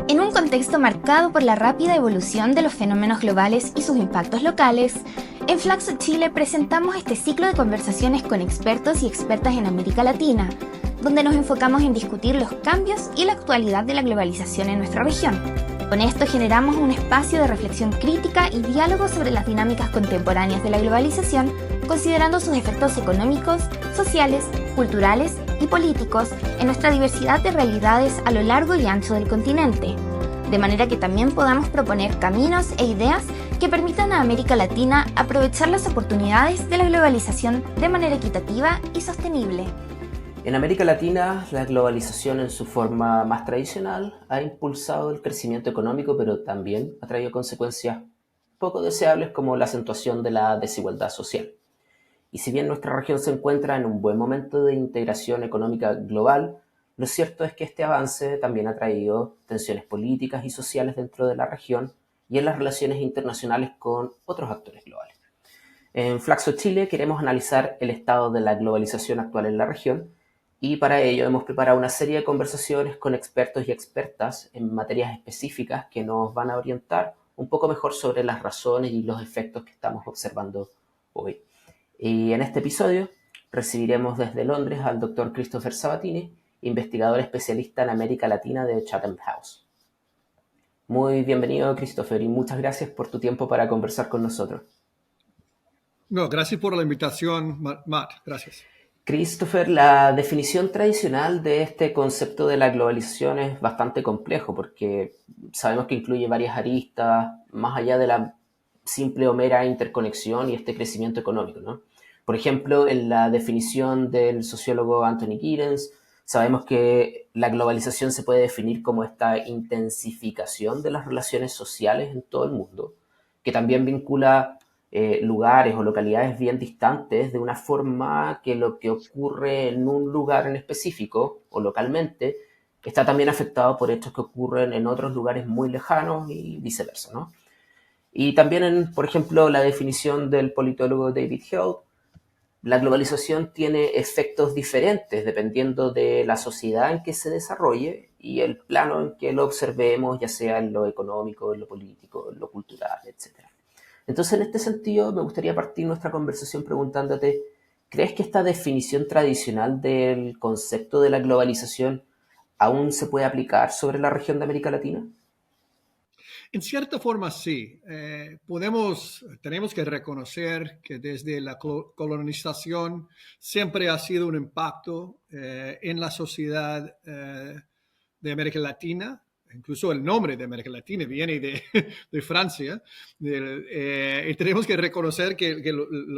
En un contexto marcado por la rápida evolución de los fenómenos globales y sus impactos locales, en Flaxo Chile presentamos este ciclo de conversaciones con expertos y expertas en América Latina, donde nos enfocamos en discutir los cambios y la actualidad de la globalización en nuestra región. Con esto generamos un espacio de reflexión crítica y diálogo sobre las dinámicas contemporáneas de la globalización, considerando sus efectos económicos, sociales, culturales y políticos en nuestra diversidad de realidades a lo largo y ancho del continente, de manera que también podamos proponer caminos e ideas que permitan a América Latina aprovechar las oportunidades de la globalización de manera equitativa y sostenible. En América Latina, la globalización en su forma más tradicional ha impulsado el crecimiento económico, pero también ha traído consecuencias poco deseables como la acentuación de la desigualdad social. Y si bien nuestra región se encuentra en un buen momento de integración económica global, lo cierto es que este avance también ha traído tensiones políticas y sociales dentro de la región y en las relaciones internacionales con otros actores globales. En Flaxo Chile queremos analizar el estado de la globalización actual en la región y para ello hemos preparado una serie de conversaciones con expertos y expertas en materias específicas que nos van a orientar un poco mejor sobre las razones y los efectos que estamos observando hoy. Y en este episodio recibiremos desde Londres al Dr. Christopher Sabatini, investigador especialista en América Latina de Chatham House. Muy bienvenido, Christopher, y muchas gracias por tu tiempo para conversar con nosotros. No, gracias por la invitación, Matt. Gracias. Christopher, la definición tradicional de este concepto de la globalización es bastante complejo porque sabemos que incluye varias aristas, más allá de la simple o mera interconexión y este crecimiento económico, ¿no? Por ejemplo, en la definición del sociólogo Anthony Giddens, sabemos que la globalización se puede definir como esta intensificación de las relaciones sociales en todo el mundo, que también vincula lugares o localidades bien distantes de una forma que lo que ocurre en un lugar en específico o localmente está también afectado por hechos que ocurren en otros lugares muy lejanos y viceversa, ¿no? Y también, por ejemplo, la definición del politólogo David Held, la globalización tiene efectos diferentes dependiendo de la sociedad en que se desarrolle y el plano en que lo observemos, ya sea en lo económico, en lo político, en lo cultural, etc. Entonces, en este sentido, me gustaría partir nuestra conversación preguntándote, ¿crees que esta definición tradicional del concepto de la globalización aún se puede aplicar sobre la región de América Latina? En cierta forma, sí. Tenemos que reconocer que desde la colonización siempre ha sido un impacto en la sociedad de América Latina. Incluso el nombre de América Latina viene de Francia. Y tenemos que reconocer que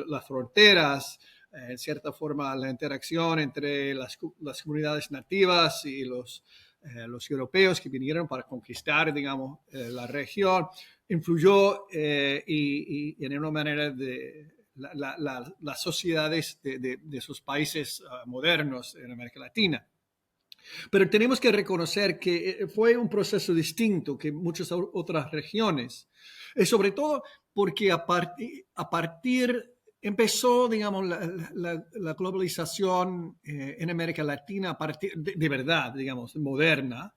las fronteras, en cierta forma, la interacción entre las comunidades nativas y los europeos que vinieron para conquistar, digamos, la región, influyó y en una manera de las sociedades de esos países modernos en América Latina. Pero tenemos que reconocer que fue un proceso distinto que muchas otras regiones, sobre todo porque a partir empezó, digamos, la globalización en América Latina a partir de verdad, digamos, moderna,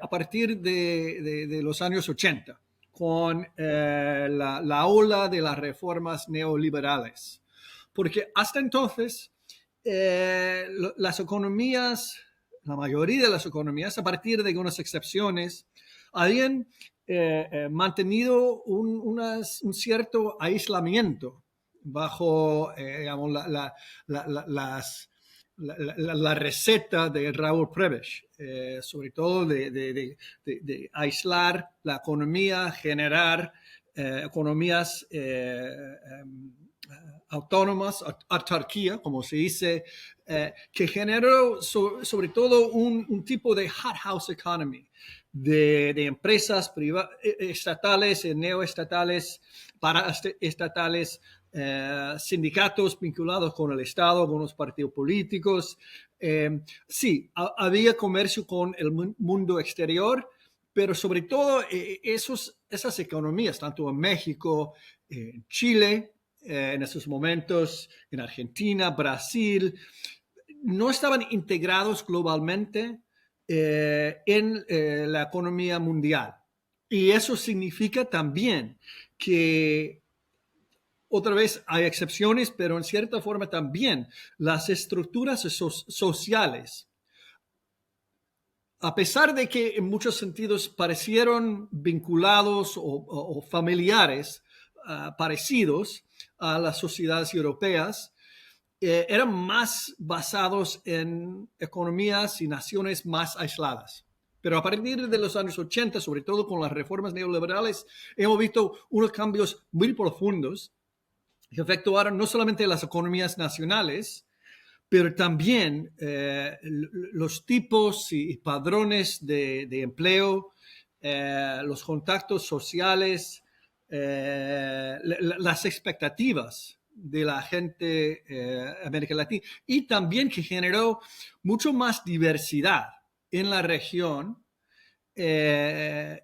a partir de los años 80, con la ola de las reformas neoliberales. Porque hasta entonces, las economías, la mayoría de las economías, a partir de algunas excepciones, habían mantenido un cierto aislamiento bajo, digamos, la receta de Raúl Prebisch, sobre todo de aislar la economía, generar economías autónomas, autarquía, como se dice, que generó sobre todo un tipo de hothouse economy, de empresas estatales, neoestatales, paraestatales, sindicatos vinculados con el Estado, algunos partidos políticos. Sí, había comercio con el mundo exterior, pero sobre todo esas economías, tanto en México, en Chile, en esos momentos, en Argentina, Brasil, no estaban integrados globalmente en la economía mundial. Y eso significa también que, otra vez, hay excepciones, pero en cierta forma también las estructuras sociales, a pesar de que en muchos sentidos parecieron vinculados o familiares, parecidos a las sociedades europeas, eran más basados en economías y naciones más aisladas. Pero a partir de los años 80, sobre todo con las reformas neoliberales, hemos visto unos cambios muy profundos que afectaron no solamente las economías nacionales, pero también los tipos y padrones de empleo, los contactos sociales, las expectativas de la gente América Latina, y también que generó mucho más diversidad en la región, en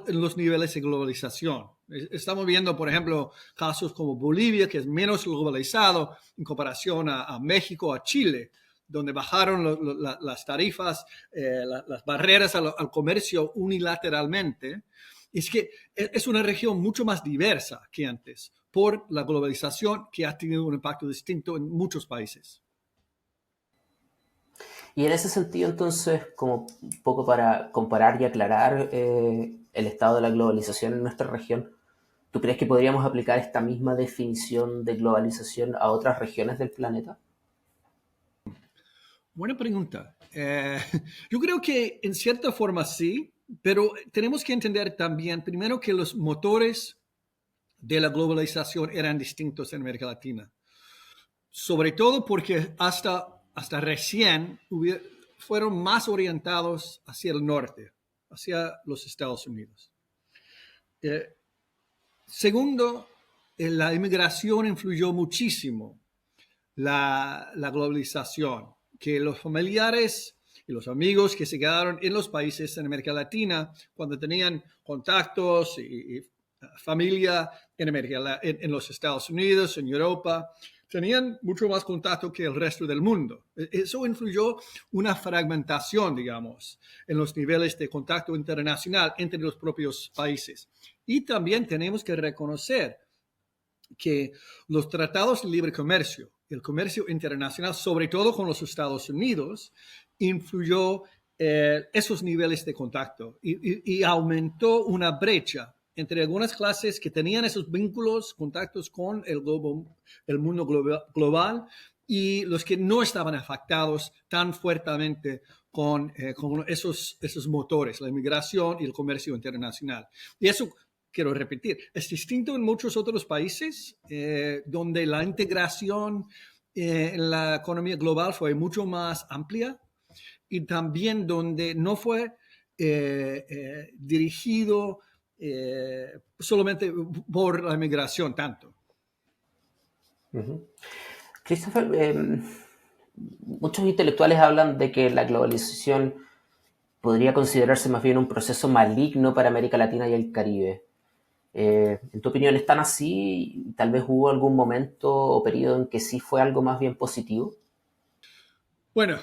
los niveles de globalización. Estamos viendo, por ejemplo, casos como Bolivia, que es menos globalizado en comparación a México, a Chile, donde bajaron las tarifas, las barreras al comercio unilateralmente. Es que es una región mucho más diversa que antes por la globalización, que ha tenido un impacto distinto en muchos países. Y en ese sentido, entonces, como un poco para comparar y aclarar el estado de la globalización en nuestra región, ¿tú crees que podríamos aplicar esta misma definición de globalización a otras regiones del planeta? Buena pregunta. Yo creo que en cierta forma sí, pero tenemos que entender también, primero, que los motores de la globalización eran distintos en América Latina. Sobre todo porque hasta recién fueron más orientados hacia el norte, hacia los Estados Unidos. Segundo, la inmigración influyó muchísimo la globalización, que los familiares y los amigos que se quedaron en los países en América Latina, cuando tenían contactos y familia en los Estados Unidos, en Europa, tenían mucho más contacto que el resto del mundo. Eso influyó una fragmentación, digamos, en los niveles de contacto internacional entre los propios países. Y también tenemos que reconocer que los tratados de libre comercio, el comercio internacional, sobre todo con los Estados Unidos, influyó esos niveles de contacto y aumentó una brecha entre algunas clases que tenían esos vínculos, contactos con el mundo global, y los que no estaban afectados tan fuertemente con esos motores, la inmigración y el comercio internacional. Y eso, quiero repetir, es distinto en muchos otros países donde la integración en la economía global fue mucho más amplia, y también donde no fue dirigido solamente por la inmigración tanto. Uh-huh. Christopher, muchos intelectuales hablan de que la globalización podría considerarse más bien un proceso maligno para América Latina y el Caribe. ¿En tu opinión están así? ¿Tal vez hubo algún momento o periodo en que sí fue algo más bien positivo? Bueno,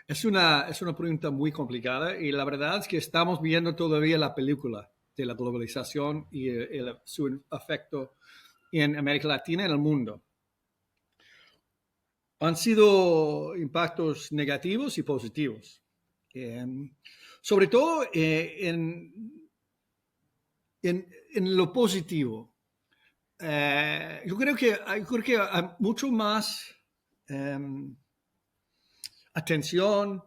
es una pregunta muy complicada, y la verdad es que estamos viendo todavía la película de la globalización y su efecto en América Latina y en el mundo. Han sido impactos negativos y positivos. Sobre todo en lo positivo. Yo creo que hay mucho más atención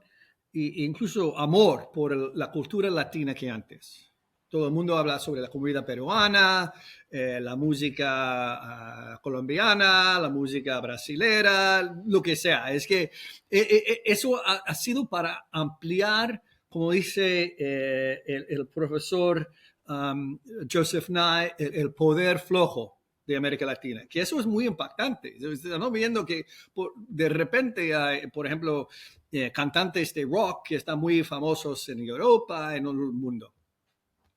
e incluso amor por la cultura latina que antes. Todo el mundo habla sobre la comida peruana, la música colombiana, la música brasilera, lo que sea. Es que eso ha sido para ampliar, como dice el profesor Joseph Nye, el poder flojo de América Latina, que eso es muy impactante. Estamos viendo que de repente hay, por ejemplo, cantantes de rock que están muy famosos en Europa, en el mundo.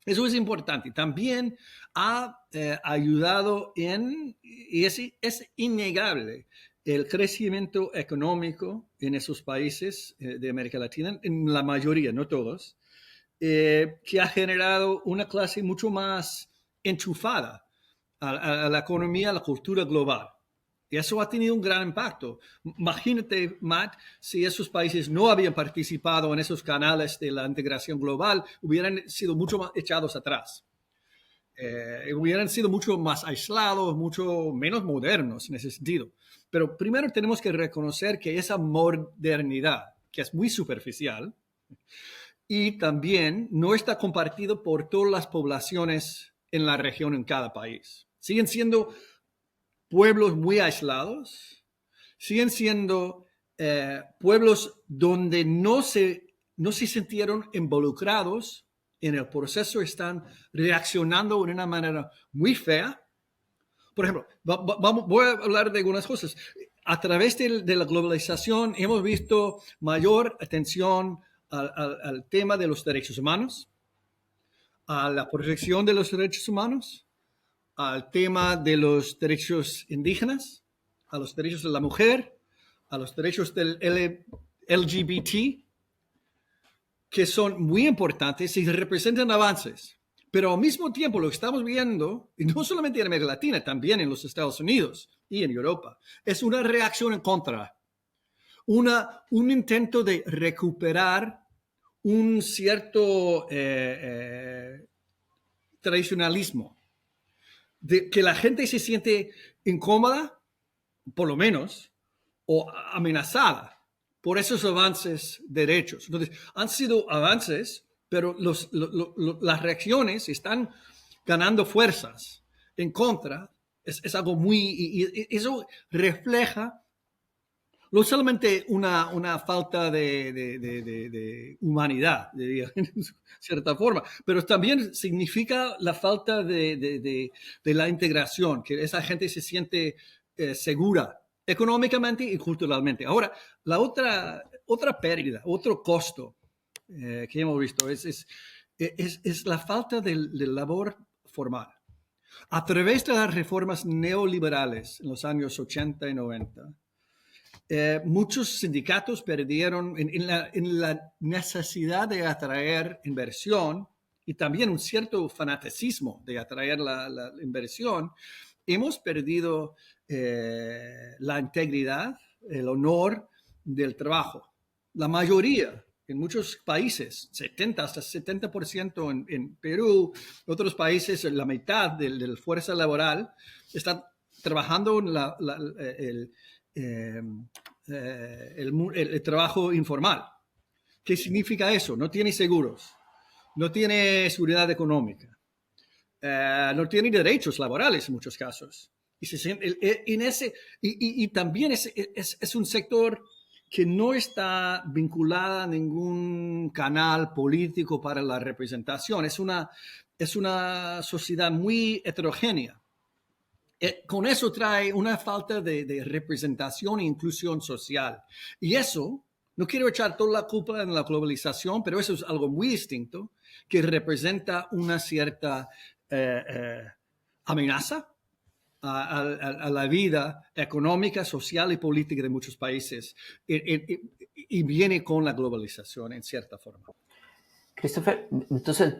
Eso es importante. También ha ayudado y es innegable, el crecimiento económico en esos países de América Latina, en la mayoría, no todos, que ha generado una clase mucho más enchufada a la economía, a la cultura global. Y eso ha tenido un gran impacto. Imagínate, Matt, si esos países no habían participado en esos canales de la integración global, hubieran sido mucho más echados atrás. Hubieran sido mucho más aislados, mucho menos modernos en ese sentido. Pero primero tenemos que reconocer que esa modernidad, que es muy superficial, y también no está compartido por todas las poblaciones en la región, en cada país. Siguen siendo pueblos muy aislados, siguen siendo pueblos donde no se sintieron involucrados en el proceso, están reaccionando de una manera muy fea. Por ejemplo, voy a hablar de algunas cosas. A través de la globalización hemos visto mayor atención al tema de los derechos humanos, a la protección de los derechos humanos, al tema de los derechos indígenas, a los derechos de la mujer, a los derechos del LGBT, que son muy importantes y representan avances. Pero al mismo tiempo lo que estamos viendo, y no solamente en América Latina, también en los Estados Unidos y en Europa, es una reacción en contra, un intento de recuperar un cierto tradicionalismo, de que la gente se siente incómoda, por lo menos, o amenazada por esos avances de derechos. Entonces, han sido avances, pero las reacciones están ganando fuerzas en contra. Es algo muy... Y eso refleja no solamente una falta de humanidad, diría, en cierta forma, pero también significa la falta de la integración, que esa gente se siente segura económicamente y culturalmente. Ahora, la otra pérdida, otro costo que hemos visto es la falta de labor formal. A través de las reformas neoliberales en los años 80 y 90, muchos sindicatos perdieron en la necesidad de atraer inversión y también un cierto fanaticismo de atraer la inversión. Hemos perdido la integridad, el honor del trabajo. La mayoría, en muchos países, 70 hasta 70% en Perú, en otros países, la mitad de la fuerza laboral está trabajando en el trabajo informal. ¿Qué significa eso? No tiene seguros, no tiene seguridad económica, no tiene derechos laborales en muchos casos. Y también es un sector que no está vinculada a ningún canal político para la representación. Es una sociedad muy heterogénea. Con eso trae una falta de representación e inclusión social. Y eso, no quiero echar toda la culpa en la globalización, pero eso es algo muy distinto que representa una cierta amenaza a la vida económica, social y política de muchos países y viene con la globalización en cierta forma. Christopher, entonces,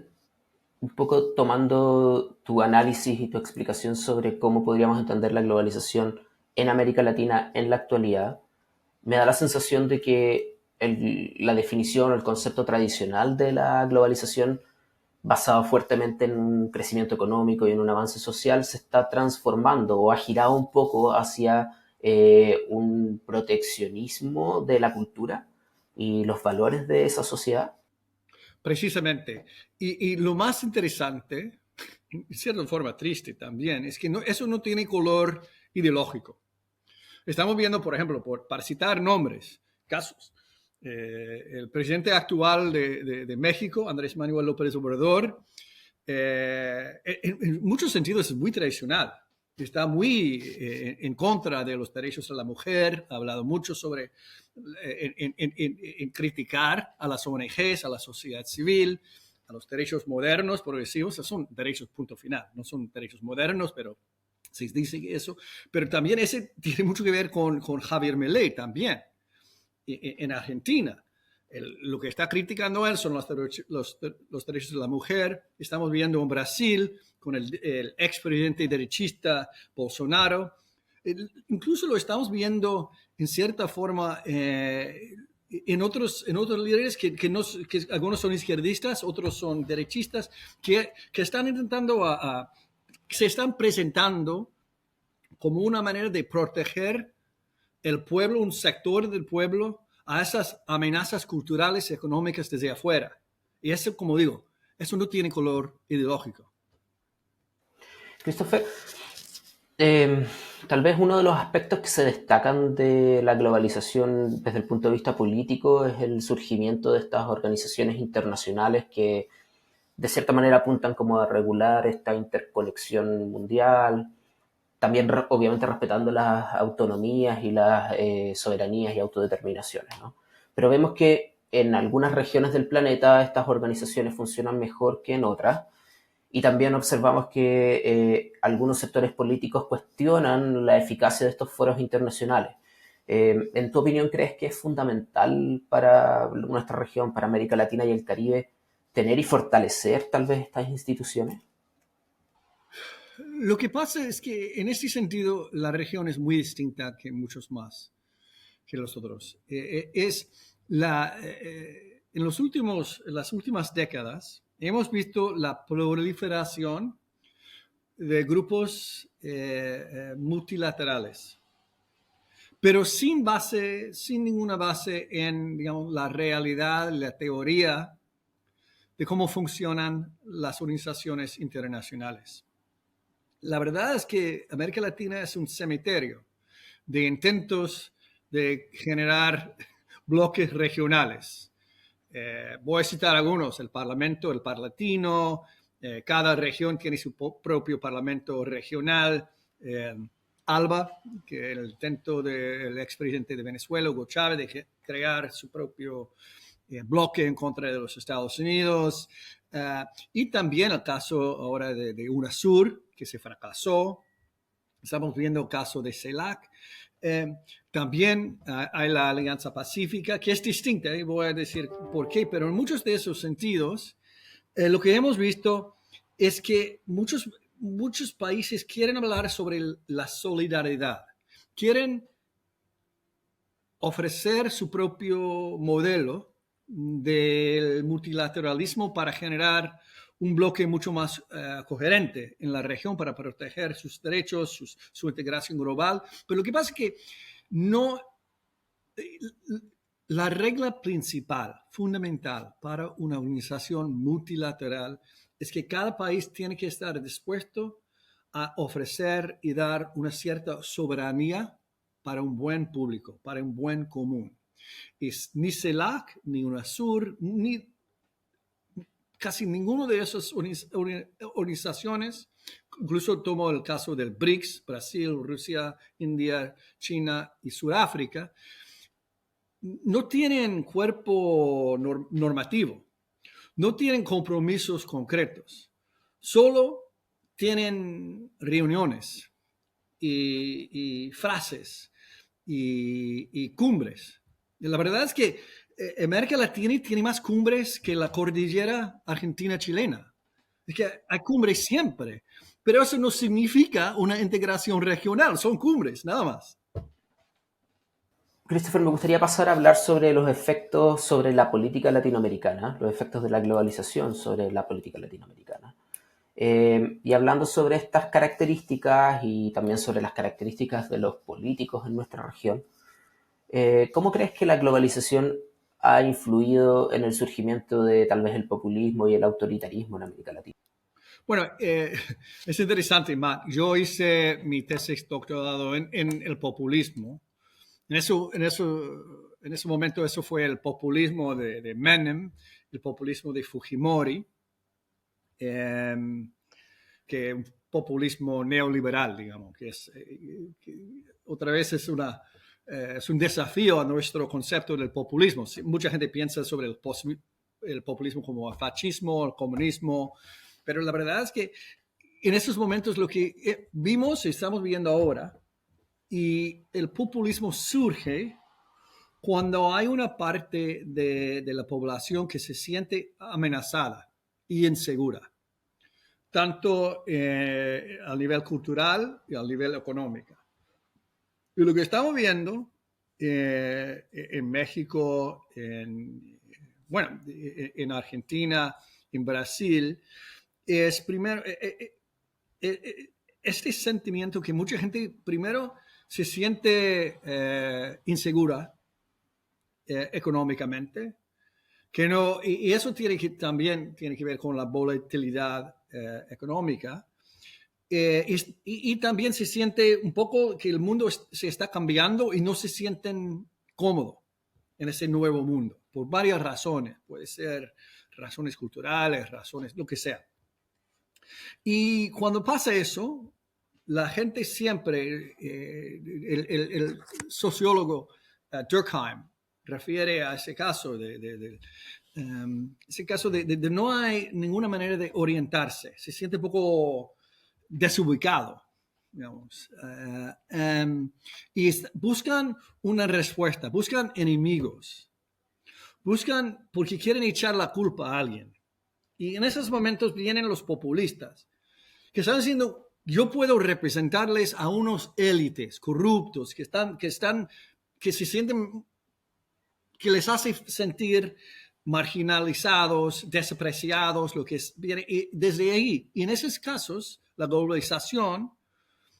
un poco tomando tu análisis y tu explicación sobre cómo podríamos entender la globalización en América Latina en la actualidad, me da la sensación de que la definición o el concepto tradicional de la globalización, basado fuertemente en un crecimiento económico y en un avance social, se está transformando o ha girado un poco hacia un proteccionismo de la cultura y los valores de esa sociedad. Precisamente. Y lo más interesante, en cierta forma triste también, es que eso no tiene color ideológico. Estamos viendo, por ejemplo, para citar nombres, casos, el presidente actual de México, Andrés Manuel López Obrador, en muchos sentidos es muy tradicional. Está muy en contra de los derechos de la mujer, ha hablado mucho sobre en criticar a las ONGs, a la sociedad civil, a los derechos modernos, progresivos. Esos son derechos punto final, no son derechos modernos, pero se dice eso, pero también ese tiene mucho que ver con Javier Milei también, en Argentina. Lo que está criticando él son los derechos de la mujer. Estamos viendo en Brasil con el expresidente derechista Bolsonaro. Incluso lo estamos viendo en cierta forma en otros líderes que algunos son izquierdistas, otros son derechistas, que están intentando se están presentando como una manera de proteger el pueblo, un sector del pueblo, a esas amenazas culturales y económicas desde afuera. Y eso, como digo, eso no tiene color ideológico. Christopher, tal vez uno de los aspectos que se destacan de la globalización desde el punto de vista político es el surgimiento de estas organizaciones internacionales que de cierta manera apuntan como a regular esta interconexión mundial, también obviamente respetando las autonomías y las soberanías y autodeterminaciones, ¿no? Pero vemos que en algunas regiones del planeta estas organizaciones funcionan mejor que en otras, y también observamos que algunos sectores políticos cuestionan la eficacia de estos foros internacionales. ¿En tu opinión crees que es fundamental para nuestra región, para América Latina y el Caribe, tener y fortalecer tal vez estas instituciones? Lo que pasa es que en este sentido la región es muy distinta que muchos más, que los otros. En las últimas décadas hemos visto la proliferación de grupos multilaterales, pero sin ninguna base en, digamos, la realidad, la teoría de cómo funcionan las organizaciones internacionales. La verdad es que América Latina es un cementerio de intentos de generar bloques regionales. Voy a citar algunos: el Parlamento, el Parlatino, cada región tiene su propio Parlamento regional, ALBA, que es el intento del expresidente de Venezuela, Hugo Chávez, de crear su propio bloque en contra de los Estados Unidos, y también el caso ahora de UNASUR, que se fracasó. Estamos viendo el caso de CELAC. También hay la Alianza Pacífica, que es distinta, voy a decir por qué, pero en muchos de esos sentidos, lo que hemos visto es que muchos países quieren hablar sobre la solidaridad, quieren ofrecer su propio modelo del multilateralismo para generar un bloque mucho más coherente en la región para proteger sus derechos, su integración global. Pero lo que pasa es que la regla principal, fundamental para una organización multilateral es que cada país tiene que estar dispuesto a ofrecer y dar una cierta soberanía para un buen público, para un buen común. Y ni CELAC, ni UNASUR, ni casi ninguna de esas organizaciones, incluso tomo el caso del BRICS, Brasil, Rusia, India, China y Sudáfrica, no tienen cuerpo normativo, no tienen compromisos concretos, solo tienen reuniones y frases y cumbres. Y la verdad es que América Latina tiene más cumbres que la cordillera argentina-chilena. Es que hay cumbres siempre, pero eso no significa una integración regional, son cumbres, nada más. Christopher, me gustaría pasar a hablar sobre los efectos sobre la política latinoamericana, los efectos de la globalización sobre la política latinoamericana. Y hablando sobre estas características y también sobre las características de los políticos en nuestra región, ¿cómo crees que la globalización ha influido en el surgimiento de tal vez el populismo y el autoritarismo en América Latina? Bueno, es interesante, Matt. Yo hice mi tesis doctorado en el populismo. En ese momento eso fue el populismo de Menem, el populismo de Fujimori, que es un populismo neoliberal, digamos, que otra vez es un desafío a nuestro concepto del populismo. Mucha gente piensa sobre el populismo como el fascismo, el comunismo, pero la verdad es que en esos momentos lo que vimos y estamos viendo ahora, y el populismo surge cuando hay una parte de la población que se siente amenazada y insegura, tanto a nivel cultural y a nivel económico. Y lo que estamos viendo en México, en Argentina, en Brasil, es primero este sentimiento que mucha gente primero se siente insegura económicamente, que no, y eso también tiene que ver con la volatilidad económica. Y también se siente un poco que el mundo se está cambiando y no se sienten cómodos en ese nuevo mundo, por varias razones. Puede ser razones culturales, razones, lo que sea. Y cuando pasa eso, la gente siempre, el sociólogo Durkheim refiere a ese caso de no hay ninguna manera de orientarse. Se siente un poco desubicado, digamos. Y buscan una respuesta, buscan enemigos, buscan porque quieren echar la culpa a alguien. Y en esos momentos vienen los populistas, que están diciendo, yo puedo representarles a unos élites corruptos que se sienten, que les hace sentir marginalizados, despreciados, lo que viene. Y desde ahí, y en esos casos, la globalización,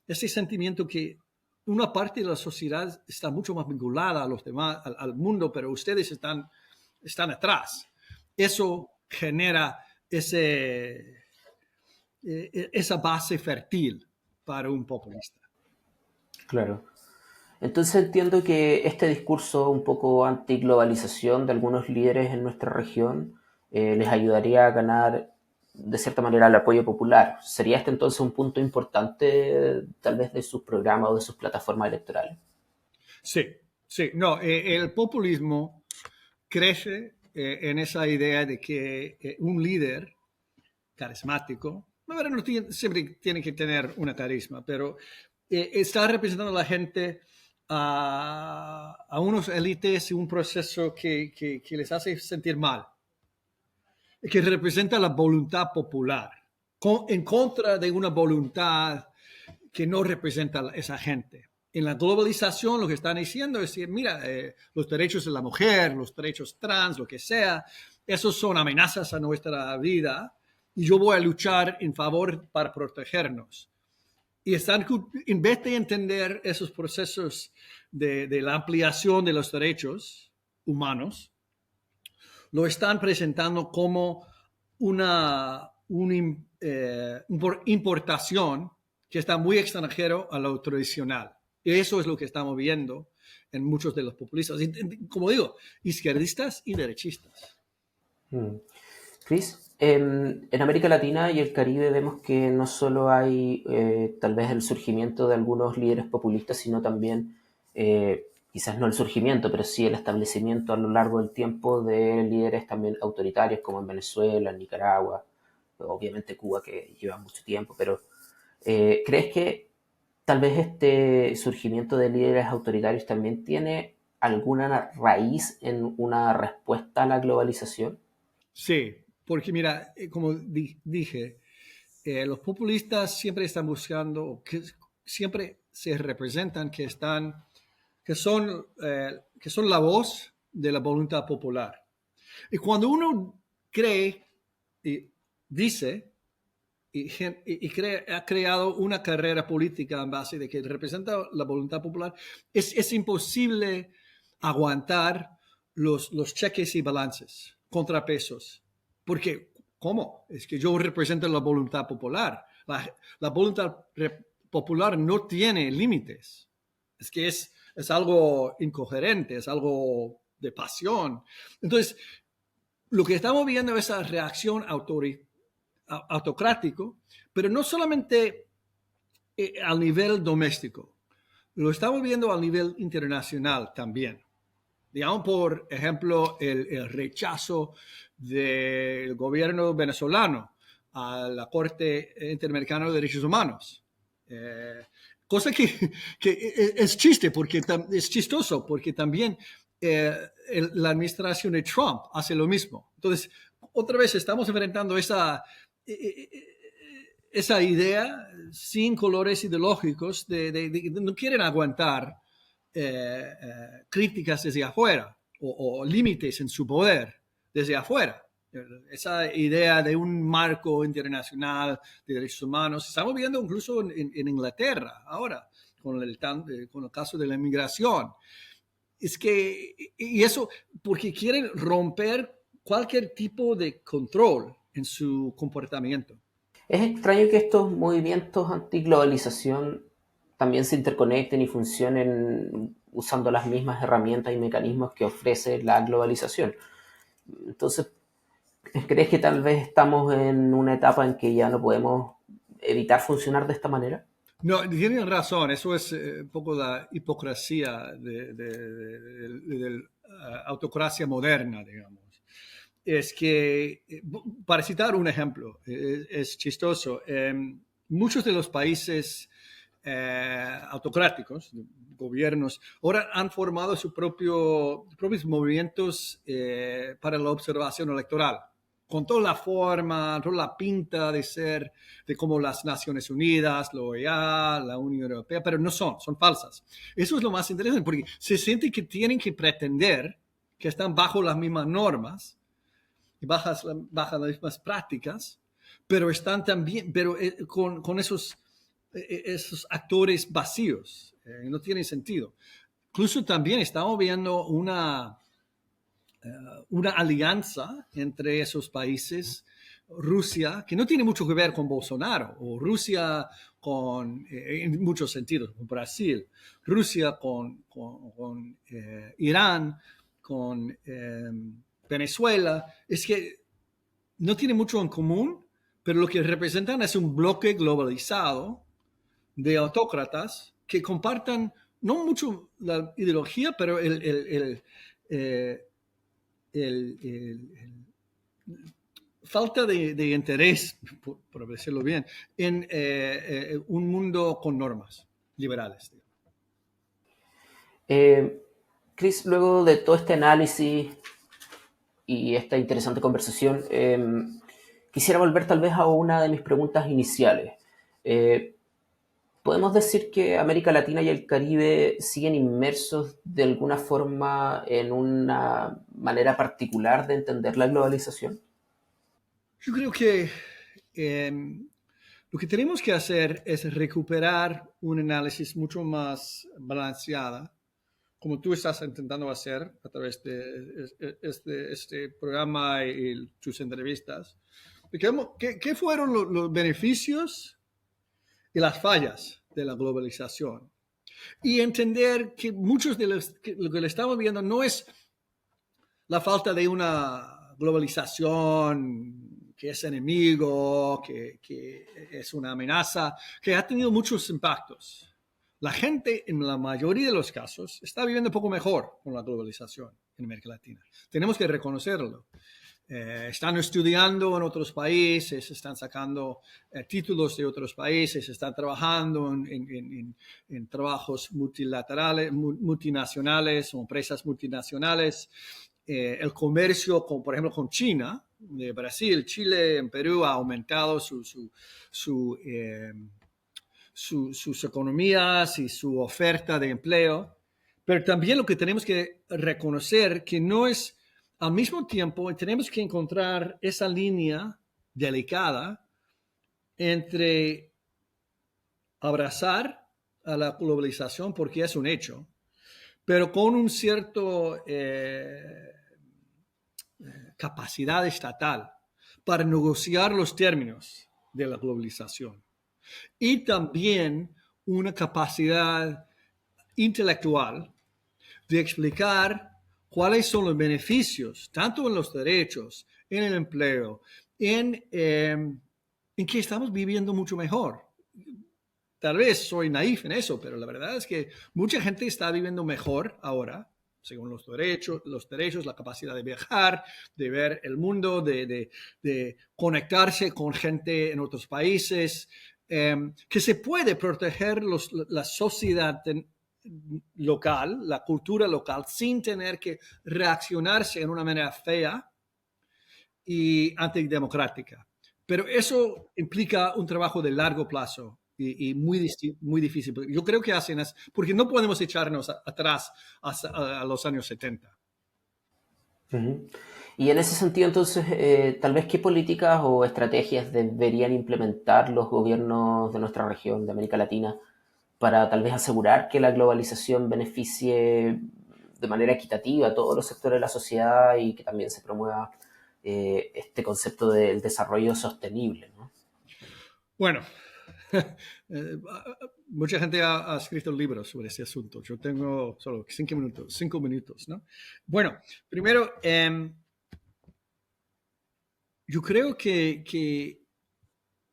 ese sentimiento que una parte de la sociedad está mucho más vinculada a los demás, al mundo, pero ustedes están atrás. Eso genera esa base fértil para un populista. Claro. Entonces entiendo que este discurso un poco antiglobalización de algunos líderes en nuestra región les ayudaría a ganar de cierta manera el apoyo popular. ¿Sería este entonces un punto importante tal vez de sus programas o de sus plataformas electorales? Sí. No, el populismo crece en esa idea de que un líder carismático, no siempre tiene que tener una carisma, pero está representando a la gente a unos élites y un proceso que les hace sentir mal, que representa la voluntad popular, en contra de una voluntad que no representa a esa gente. En la globalización lo que están diciendo es decir, mira, los derechos de la mujer, los derechos trans, lo que sea, esos son amenazas a nuestra vida y yo voy a luchar en favor para protegernos. Y están, en vez de entender esos procesos de la ampliación de los derechos humanos, lo están presentando como una importación que está muy extranjero a lo tradicional. Y eso es lo que estamos viendo en muchos de los populistas, como digo, izquierdistas y derechistas. Chris, en América Latina y el Caribe vemos que no solo hay tal vez el surgimiento de algunos líderes populistas, sino también, quizás no el surgimiento, pero sí el establecimiento a lo largo del tiempo de líderes también autoritarios como en Venezuela, en Nicaragua, obviamente Cuba que lleva mucho tiempo, pero ¿crees que tal vez este surgimiento de líderes autoritarios también tiene alguna raíz en una respuesta a la globalización? Sí, porque mira, como dije, los populistas siempre están buscando, siempre se representan que son la voz de la voluntad popular. Y cuando uno cree y dice ha creado una carrera política en base de que representa la voluntad popular, es imposible aguantar los cheques y balances, contrapesos. Porque, ¿cómo? Es que yo represento la voluntad popular. La voluntad popular no tiene límites. Es que es algo incoherente, es algo de pasión. Entonces, lo que estamos viendo es esa reacción autocrático, pero no solamente a nivel doméstico, lo estamos viendo a nivel internacional también. Digamos, por ejemplo, el rechazo del gobierno venezolano a la Corte Interamericana de Derechos Humanos. Cosa que es chistoso porque también la administración de Trump hace lo mismo. Entonces, otra vez estamos enfrentando esa idea sin colores ideológicos de no quieren aguantar críticas desde afuera o límites en su poder desde afuera. Esa idea de un marco internacional de derechos humanos, estamos viendo incluso en Inglaterra ahora, con el caso de la inmigración. Es que, y eso, porque quieren romper cualquier tipo de control en su comportamiento. Es extraño que estos movimientos antiglobalización también se interconecten y funcionen usando las mismas herramientas y mecanismos que ofrece la globalización. Entonces, ¿crees que tal vez estamos en una etapa en que ya no podemos evitar funcionar de esta manera? No, tienen razón. Eso es un poco la hipocresía de la autocracia moderna, digamos. Es que, para citar un ejemplo, es chistoso. Muchos de los países autocráticos, gobiernos, ahora han formado sus propios movimientos para la observación electoral, con toda la forma, toda la pinta de ser de como las Naciones Unidas, la OEA, la Unión Europea, pero no son falsas. Eso es lo más interesante, porque se siente que tienen que pretender que están bajo las mismas normas y bajo las mismas prácticas, pero están también, con esos actores vacíos, no tiene sentido. Incluso también estamos viendo una alianza entre esos países, Rusia, que no tiene mucho que ver con Bolsonaro, o Rusia en muchos sentidos, con Brasil, Rusia con Irán, con Venezuela, es que no tiene mucho en común, pero lo que representan es un bloque globalizado de autócratas que compartan no mucho la ideología, pero falta de interés, por decirlo bien, en un mundo con normas liberales. Chris, luego de todo este análisis y esta interesante conversación, quisiera volver tal vez a una de mis preguntas iniciales. ¿Podemos decir que América Latina y el Caribe siguen inmersos de alguna forma en una manera particular de entender la globalización? Yo creo que lo que tenemos que hacer es recuperar un análisis mucho más balanceado, como tú estás intentando hacer a través de este programa y tus entrevistas. ¿Qué fueron los beneficios y las fallas de la globalización? Y entender que muchos de lo que le estamos viendo no es la falta de una globalización que es enemigo, que es una amenaza, que ha tenido muchos impactos. La gente, en la mayoría de los casos, está viviendo un poco mejor con la globalización en América Latina. Tenemos que reconocerlo. Están estudiando en otros países, están sacando títulos de otros países, están trabajando en trabajos multilaterales, multinacionales o empresas multinacionales. El comercio, por ejemplo, con China, de Brasil, Chile, en Perú, ha aumentado sus economías y su oferta de empleo. Pero también lo que tenemos que reconocer que no es, al mismo tiempo, tenemos que encontrar esa línea delicada entre abrazar a la globalización porque es un hecho, pero con un cierto capacidad estatal para negociar los términos de la globalización y también una capacidad intelectual de explicar cuáles son los beneficios, tanto en los derechos, en el empleo, en que estamos viviendo mucho mejor. Tal vez soy naif en eso, pero la verdad es que mucha gente está viviendo mejor ahora, según los derechos, la capacidad de viajar, de ver el mundo, de conectarse con gente en otros países, que se puede proteger la sociedad local, la cultura local, sin tener que reaccionarse en una manera fea y antidemocrática. Pero eso implica un trabajo de largo plazo y muy difícil. Yo creo que hacen eso, porque no podemos echarnos atrás a los años 70. Ujú. Y en ese sentido, entonces, tal vez qué políticas o estrategias deberían implementar los gobiernos de nuestra región, de América Latina, para tal vez asegurar que la globalización beneficie de manera equitativa a todos los sectores de la sociedad y que también se promueva este concepto del desarrollo sostenible, ¿no? Bueno, mucha gente ha escrito libros sobre ese asunto. Yo tengo solo 5 minutos, ¿no? Bueno, primero, yo creo que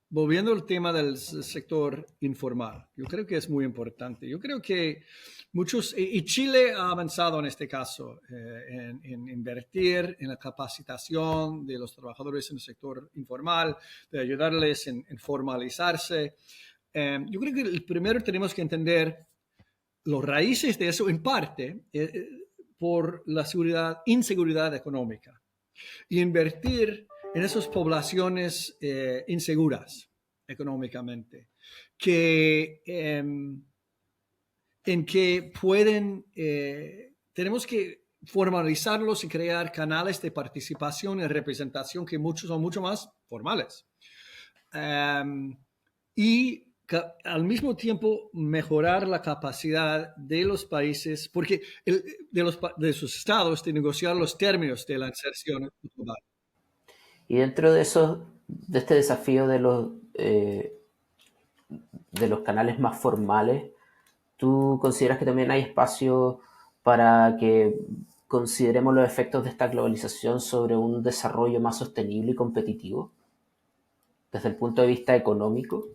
volviendo al tema del sector informal, yo creo que es muy importante. Yo creo que y Chile ha avanzado en este caso, en invertir en la capacitación de los trabajadores en el sector informal, de ayudarles en formalizarse. Yo creo que primero tenemos que entender los raíces de eso, en parte, por la inseguridad económica, y invertir en esas poblaciones inseguras económicamente, en que pueden, tenemos que formalizarlos y crear canales de participación y representación que son mucho más formales. Y al mismo tiempo mejorar la capacidad de los países, porque de sus estados, de negociar los términos de la inserción global. Y dentro de este desafío de los canales más formales, ¿tú consideras que también hay espacio para que consideremos los efectos de esta globalización sobre un desarrollo más sostenible y competitivo desde el punto de vista económico?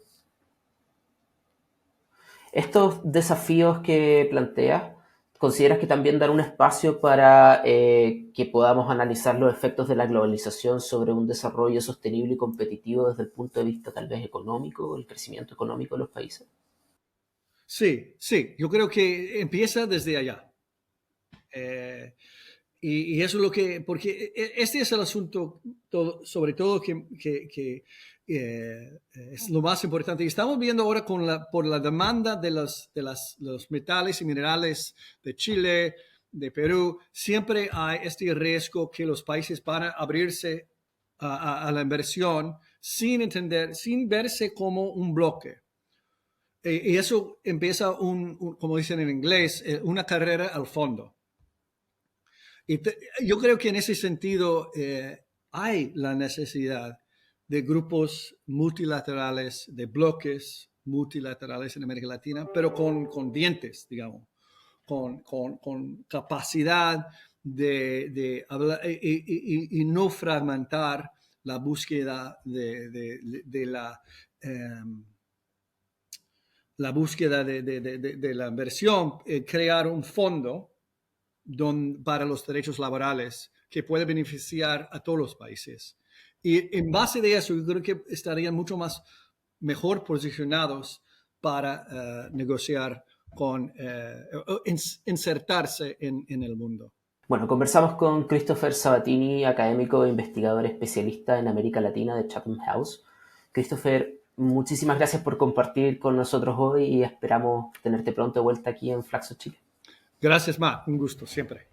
Estos desafíos que planteas, ¿consideras que también dan un espacio para que podamos analizar los efectos de la globalización sobre un desarrollo sostenible y competitivo desde el punto de vista tal vez económico, el crecimiento económico de los países? Sí, yo creo que empieza desde allá. Y eso es lo que, porque este es el asunto, sobre todo que es lo más importante. Y estamos viendo ahora por la demanda de los metales y minerales de Chile, de Perú, siempre hay este riesgo que los países van a abrirse a la inversión sin verse como un bloque. Y eso empieza, como dicen en inglés, una carrera al fondo. Y yo creo que en ese sentido hay la necesidad de grupos multilaterales, de bloques multilaterales en América Latina, pero con dientes, digamos, con capacidad de hablar y no fragmentar la búsqueda de la búsqueda de la inversión, crear un fondo para los derechos laborales que puede beneficiar a todos los países. Y en base de eso, yo creo que estarían mucho más mejor posicionados para negociar insertarse en el mundo. Bueno, conversamos con Christopher Sabatini, académico e investigador especialista en América Latina de Chatham House. Christopher, muchísimas gracias por compartir con nosotros hoy y esperamos tenerte pronto de vuelta aquí en Flaxo Chile. Gracias, Matt. Un gusto, siempre.